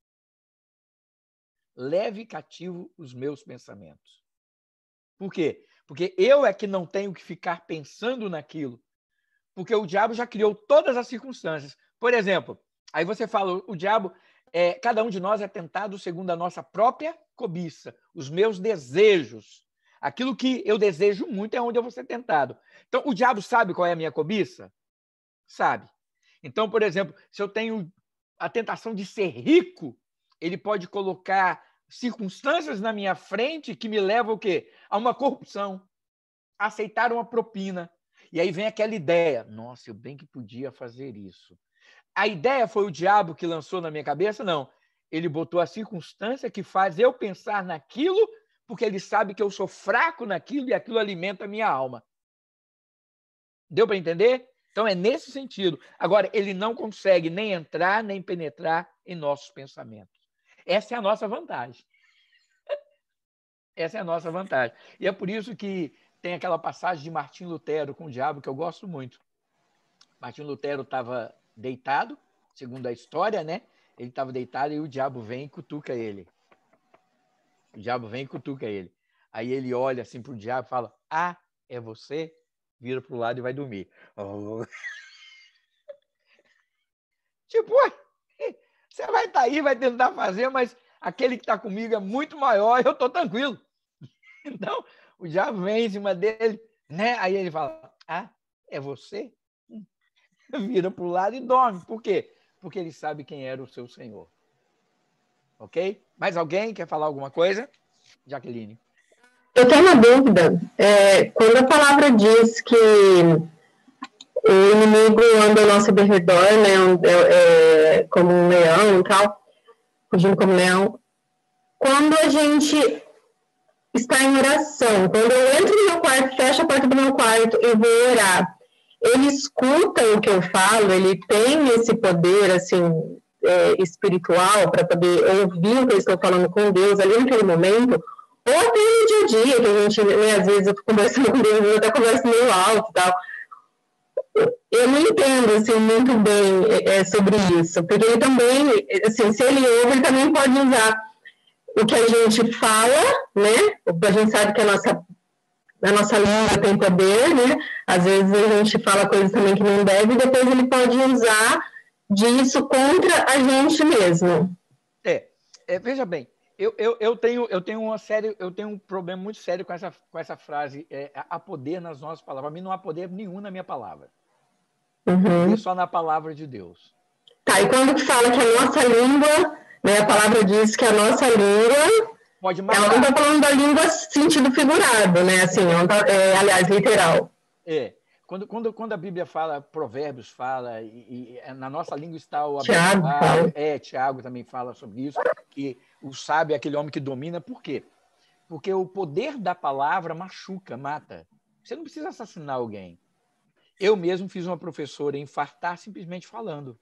Leve cativo os meus pensamentos. Por quê? Porque eu é que não tenho que ficar pensando naquilo. Porque o diabo já criou todas as circunstâncias. Por exemplo, aí você fala, o diabo, cada um de nós é tentado segundo a nossa própria cobiça, os meus desejos. Aquilo que eu desejo muito é onde eu vou ser tentado. Então, o diabo sabe qual é a minha cobiça? Sabe. Então, por exemplo, se eu tenho a tentação de ser rico, ele pode colocar circunstâncias na minha frente que me levam o quê? A uma corrupção, a aceitar uma propina. E aí vem aquela ideia, nossa, eu bem que podia fazer isso. A ideia foi o diabo que lançou na minha cabeça? Não. Ele botou a circunstância que faz eu pensar naquilo, porque ele sabe que eu sou fraco naquilo e aquilo alimenta a minha alma. Deu para entender? Então é nesse sentido. Agora, ele não consegue nem entrar, nem penetrar em nossos pensamentos. Essa é a nossa vantagem. Essa é a nossa vantagem. E é por isso que tem aquela passagem de Martim Lutero com o diabo que eu gosto muito. Martim Lutero estava deitado, segundo a história, né? Ele estava deitado e o diabo vem e cutuca ele. O diabo vem e cutuca ele. Aí ele olha assim para o diabo e fala, ah, é você? Vira para o lado e vai dormir. Oh. Tipo, você vai estar aí, vai tentar fazer, mas aquele que está comigo é muito maior e eu estou tranquilo. Então, o diabo vem em cima dele, né? Aí ele fala, ah, é você? Vira para o lado e dorme. Por quê? Porque ele sabe quem era o seu Senhor. Ok? Mais alguém quer falar alguma coisa? Jaqueline. Eu tenho uma dúvida. Quando a palavra diz que o inimigo anda ao nosso derredor, né, como um leão e tal, fugindo como leão, quando a gente está em oração, quando eu entro no meu quarto, fecho a porta do meu quarto e vou orar, ele escuta o que eu falo, ele tem esse poder, assim, espiritual para poder ouvir o que eu estou falando com Deus ali naquele momento, ou até no dia a dia, que a gente, né, às vezes eu estou conversando com Deus, eu até converso meio alto e tal. Eu não entendo, assim, muito bem sobre isso, porque ele também, assim, se ele ouve, ele também pode usar o que a gente fala, né, a gente sabe que a nossa língua tem poder, né, às vezes a gente fala coisas também que não deve, e depois ele pode usar disso contra a gente mesmo. Veja bem, eu tenho um problema muito sério com essa frase, há poder nas nossas palavras. Para mim não há poder nenhum na minha palavra. Poder só na palavra de Deus. Tá, e quando tu fala que a nossa língua, né, a palavra diz que a nossa língua, pode matar. Ela não está falando da língua sentido figurado, né, assim, aliás, literal. Quando a Bíblia fala, Provérbios fala, e na nossa língua está o Tiago fala. Tiago também fala sobre isso, que o sábio é aquele homem que domina. Por quê? Porque o poder da palavra machuca, mata. Você não precisa assassinar alguém. Eu mesmo fiz uma professora infartar simplesmente falando.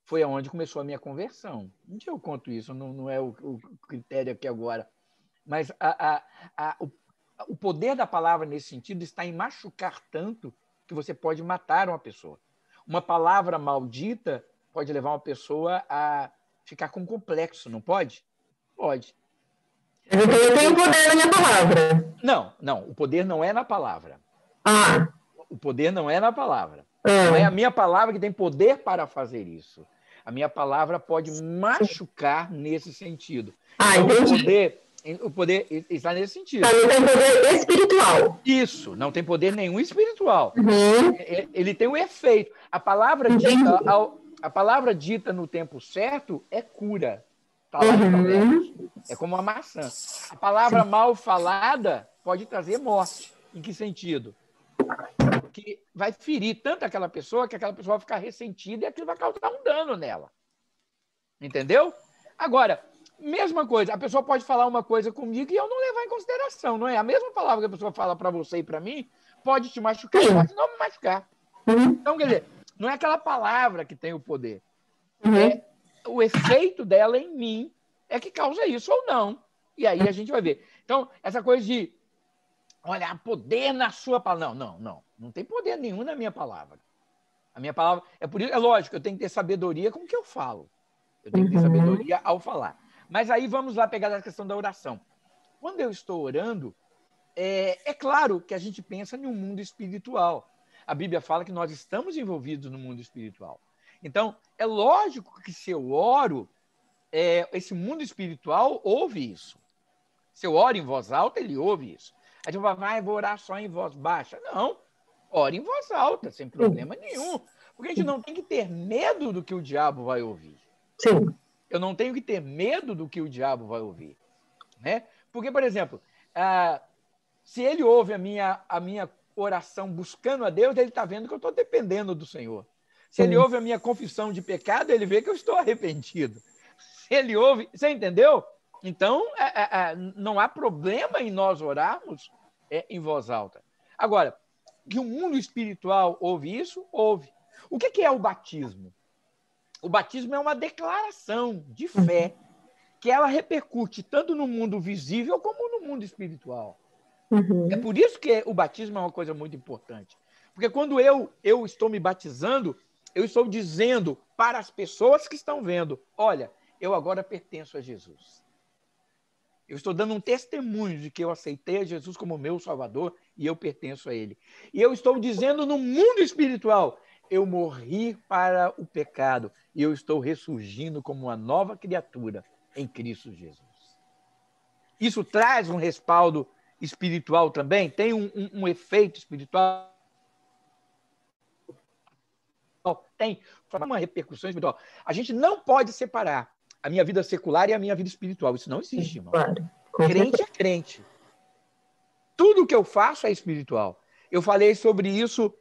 Foi aonde começou a minha conversão. Um dia eu conto isso, não é o critério aqui agora. Mas o poder da palavra nesse sentido está em machucar tanto que você pode matar uma pessoa. Uma palavra maldita pode levar uma pessoa a ficar com complexo, não pode? Pode. Então eu tenho poder na minha palavra. Não, o poder não é na palavra. Ah. O poder não é na palavra. Não é a minha palavra que tem poder para fazer isso. A minha palavra pode machucar nesse sentido. Então, o poder está nesse sentido. Não tem poder espiritual. Isso, não tem poder nenhum espiritual. Uhum. Ele tem um efeito. A palavra dita no tempo certo é cura. Tá lá no Provérbios. É como uma maçã. A palavra mal falada pode trazer morte. Em que sentido? Que vai ferir tanto aquela pessoa que aquela pessoa vai ficar ressentida e aquilo vai causar um dano nela. Entendeu? Agora, mesma coisa, a pessoa pode falar uma coisa comigo e eu não levar em consideração, não é? A mesma palavra que a pessoa fala para você e para mim pode te machucar, pode não me machucar. Então, quer dizer, não é aquela palavra que tem o poder. É o efeito dela em mim é que causa isso ou não. E aí a gente vai ver. Então, essa coisa de olha, há poder na sua palavra. Não tem poder nenhum na minha palavra. A minha palavra, por isso, é lógico, eu tenho que ter sabedoria com o que eu falo. Eu tenho que ter sabedoria ao falar. Mas aí vamos lá pegar a questão da oração. Quando eu estou orando, é claro que a gente pensa em um mundo espiritual. A Bíblia fala que nós estamos envolvidos no mundo espiritual. Então, é lógico que se eu oro, esse mundo espiritual ouve isso. Se eu oro em voz alta, ele ouve isso. Aí você fala, vou orar só em voz baixa. Não, ore em voz alta, sem problema nenhum. Porque a gente não tem que ter medo do que o diabo vai ouvir. Sim. Eu não tenho que ter medo do que o diabo vai ouvir. Né? Porque, por exemplo, se ele ouve a minha oração buscando a Deus, ele está vendo que eu estou dependendo do Senhor. Se ele ouve a minha confissão de pecado, ele vê que eu estou arrependido. Se ele ouve... Você entendeu? Então, não há problema em nós orarmos em voz alta. Agora, que o mundo espiritual ouve isso? Ouve. O que é o batismo? O batismo é uma declaração de fé que ela repercute tanto no mundo visível como no mundo espiritual. Uhum. É por isso que o batismo é uma coisa muito importante. Porque quando eu estou me batizando, eu estou dizendo para as pessoas que estão vendo, olha, eu agora pertenço a Jesus. Eu estou dando um testemunho de que eu aceitei a Jesus como meu Salvador e eu pertenço a Ele. E eu estou dizendo no mundo espiritual, eu morri para o pecado e eu estou ressurgindo como uma nova criatura em Cristo Jesus. Isso traz um respaldo espiritual também? Tem um efeito espiritual? Tem uma repercussão espiritual. A gente não pode separar a minha vida secular e a minha vida espiritual. Isso não existe, irmão. Claro. Crente é crente. Tudo que eu faço é espiritual. Eu falei sobre isso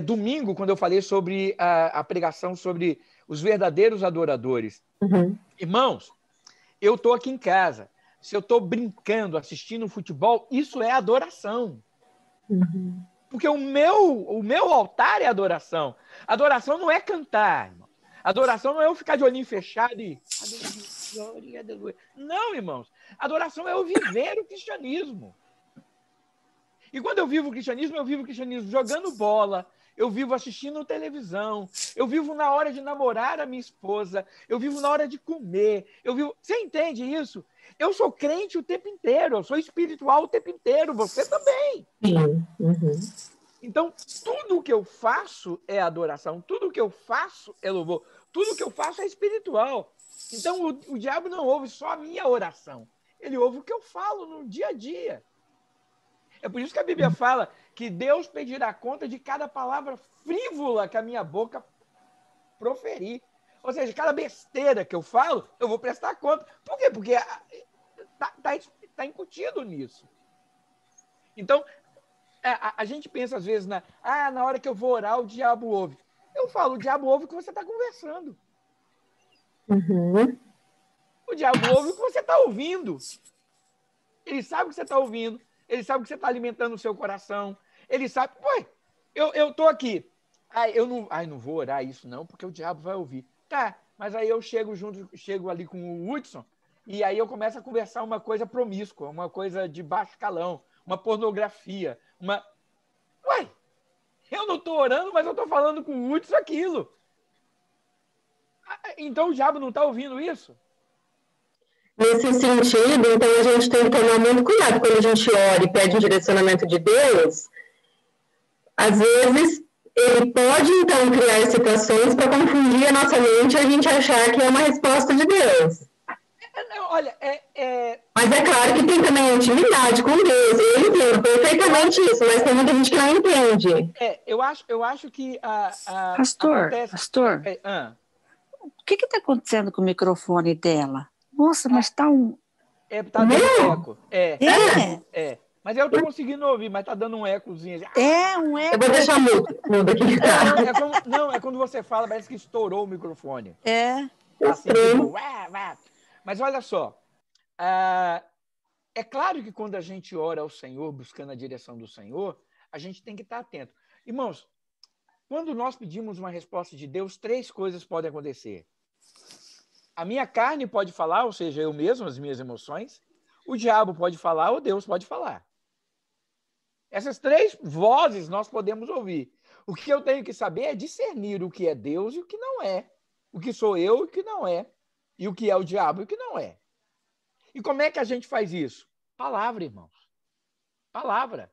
domingo, quando eu falei sobre a pregação sobre os verdadeiros adoradores. Uhum. Irmãos, eu estou aqui em casa. Se eu estou brincando, assistindo futebol, isso é adoração. Uhum. Porque o meu altar é adoração. Adoração não é cantar, irmão. Adoração não é eu ficar de olhinho fechado e... Não, irmãos. Adoração é eu viver o cristianismo. E quando eu vivo o cristianismo jogando bola, eu vivo assistindo televisão, eu vivo na hora de namorar a minha esposa, eu vivo na hora de comer, Você entende isso? Eu sou crente o tempo inteiro, eu sou espiritual o tempo inteiro, você também. Sim. Uhum. Então, tudo que eu faço é adoração, tudo que eu faço é louvor, tudo que eu faço é espiritual. Então, o diabo não ouve só a minha oração, ele ouve o que eu falo no dia a dia. É por isso que a Bíblia fala que Deus pedirá conta de cada palavra frívola que a minha boca proferir. Ou seja, cada besteira que eu falo, eu vou prestar conta. Por quê? Porque está incutido nisso. Então, a gente pensa às vezes na hora que eu vou orar, o diabo ouve. Eu falo, o diabo ouve o que você está conversando. Uhum. O diabo ouve o que você está ouvindo. Ele sabe o que você está ouvindo. Ele sabe que você está alimentando o seu coração. Ele sabe... Pô, eu estou aqui. Eu não vou orar isso não, porque o diabo vai ouvir. Tá, mas aí eu chego ali com o Hudson, e aí eu começo a conversar uma coisa promíscua, uma coisa de baixo calão, uma pornografia, Ué, eu não estou orando, mas eu estou falando com o Hudson aquilo. Então o diabo não está ouvindo isso? Nesse sentido, então a gente tem que tomar muito cuidado quando a gente ora e pede um direcionamento de Deus. Às vezes, ele pode, então, criar situações para confundir a nossa mente e a gente achar que é uma resposta de Deus. Olha, Mas é claro que tem também intimidade com Deus. Eu entendo perfeitamente isso, mas tem muita gente que não entende. Eu acho que Pastor, o que está acontecendo com o microfone dela? Nossa, mas está um... Tá dando eco. Mas eu estou conseguindo ouvir, mas está dando um ecozinho. Um eco. Eu vou deixar mudo aqui. É quando você fala, parece que estourou o microfone. Assim, mas olha só. É claro que quando a gente ora ao Senhor, buscando a direção do Senhor, a gente tem que estar atento. Irmãos, quando nós pedimos uma resposta de Deus, 3 coisas podem acontecer. A minha carne pode falar, ou seja, eu mesmo, as minhas emoções. O diabo pode falar ou Deus pode falar. Essas 3 vozes nós podemos ouvir. O que eu tenho que saber é discernir o que é Deus e o que não é. O que sou eu e o que não é. E o que é o diabo e o que não é. E como é que a gente faz isso? Palavra, irmãos. Palavra.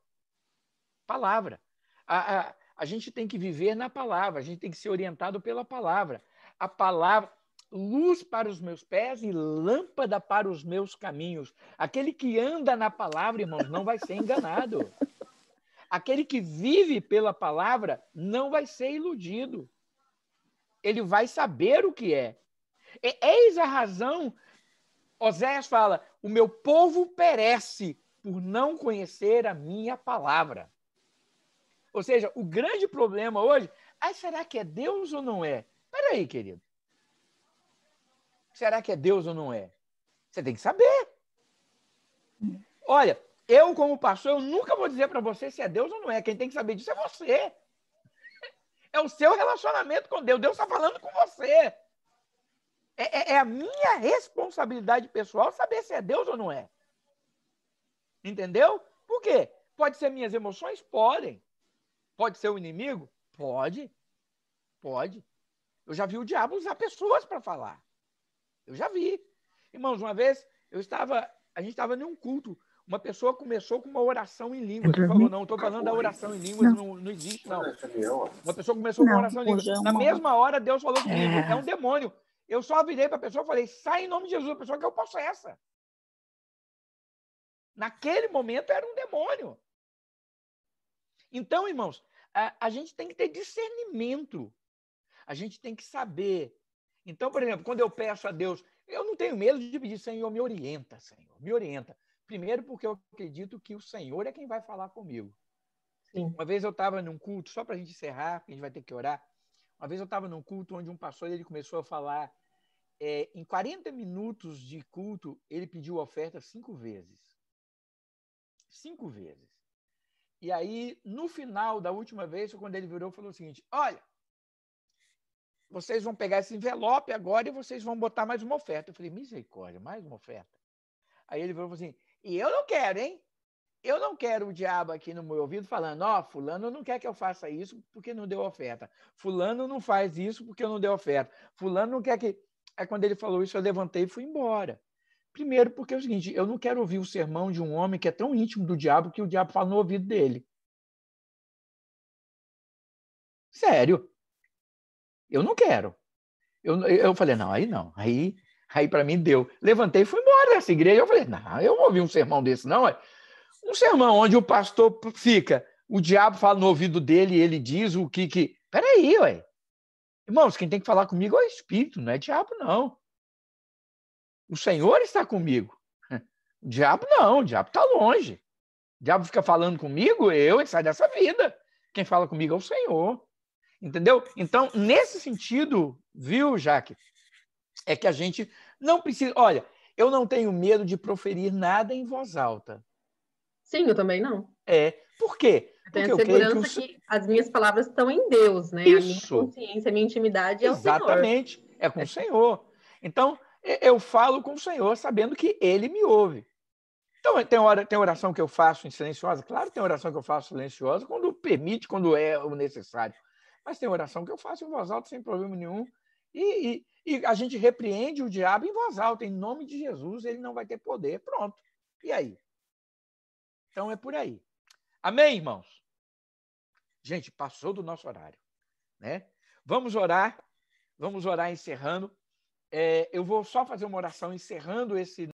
Palavra. A gente tem que viver na palavra. A gente tem que ser orientado pela palavra. A palavra... Luz para os meus pés e lâmpada para os meus caminhos. Aquele que anda na palavra, irmãos, não vai ser enganado. Aquele que vive pela palavra não vai ser iludido. Ele vai saber o que é. Eis a razão. Oséias fala, o meu povo perece por não conhecer a minha palavra. Ou seja, o grande problema hoje, será que é Deus ou não é? Espera aí, querido. Será que é Deus ou não é? Você tem que saber. Olha, eu como pastor, eu nunca vou dizer para você se é Deus ou não é. Quem tem que saber disso é você. É o seu relacionamento com Deus. Deus está falando com você. É a minha responsabilidade pessoal saber se é Deus ou não é. Entendeu? Por quê? Pode ser minhas emoções? Podem. Pode ser o inimigo? Pode. Pode. Eu já vi o diabo usar pessoas para falar. Eu já vi. Irmãos, uma vez a gente estava em um culto. Uma pessoa começou com uma oração em línguas. Ele falou, não, estou falando da oração em línguas, não existe, não. Uma pessoa começou com uma oração em línguas. Na mesma hora, Deus falou comigo, é um demônio. Eu só virei para a pessoa e falei, sai em nome de Jesus. A pessoa que eu possessa. Naquele momento era um demônio. Então, irmãos, a gente tem que ter discernimento. A gente tem que saber. Então, por exemplo, quando eu peço a Deus, eu não tenho medo de pedir, Senhor, me orienta, Senhor, me orienta. Primeiro porque eu acredito que o Senhor é quem vai falar comigo. Sim. Uma vez eu estava num culto, só para a gente encerrar, porque a gente vai ter que orar. Uma vez eu estava num culto onde um pastor ele começou a falar, em 40 minutos de culto, ele pediu oferta 5 vezes. 5 vezes. E aí, no final da última vez, quando ele virou, falou o seguinte, olha, vocês vão pegar esse envelope agora e vocês vão botar mais uma oferta. Eu falei, misericórdia, mais uma oferta? Aí ele falou assim, e eu não quero, hein? Eu não quero o diabo aqui no meu ouvido falando, fulano não quer que eu faça isso porque não deu oferta. Fulano não faz isso porque eu não dei oferta. Fulano não quer que... Aí quando ele falou isso, eu levantei e fui embora. Primeiro porque é o seguinte, eu não quero ouvir o sermão de um homem que é tão íntimo do diabo que o diabo fala no ouvido dele. Sério. Eu não quero. Eu falei, não, aí não. Aí para mim deu. Levantei e fui embora dessa igreja. Eu falei, não, eu não ouvi um sermão desse, não. Um sermão onde o pastor fica, o diabo fala no ouvido dele e ele diz o que... Peraí, ué. Irmãos, quem tem que falar comigo é o Espírito, não é diabo, não. O Senhor está comigo. O diabo não, o diabo está longe. O diabo fica falando comigo, ele sai dessa vida. Quem fala comigo é o Senhor. Entendeu? Então, nesse sentido, viu, Jaque, é que a gente não precisa... Olha, eu não tenho medo de proferir nada em voz alta. Sim, eu também não. Por quê? Eu tenho a segurança que as minhas palavras estão em Deus, né? Isso. A minha consciência, a minha intimidade é o Senhor. Exatamente, é com o Senhor. Então, eu falo com o Senhor sabendo que Ele me ouve. Então, tem oração que eu faço em silenciosa? Claro que tem oração que eu faço silenciosa quando permite, quando é o necessário. Mas tem oração que eu faço em voz alta sem problema nenhum. E a gente repreende o diabo em voz alta. Em nome de Jesus, ele não vai ter poder. Pronto. E aí? Então, é por aí. Amém, irmãos? Gente, passou do nosso horário, né? Vamos orar encerrando. Eu vou só fazer uma oração encerrando esse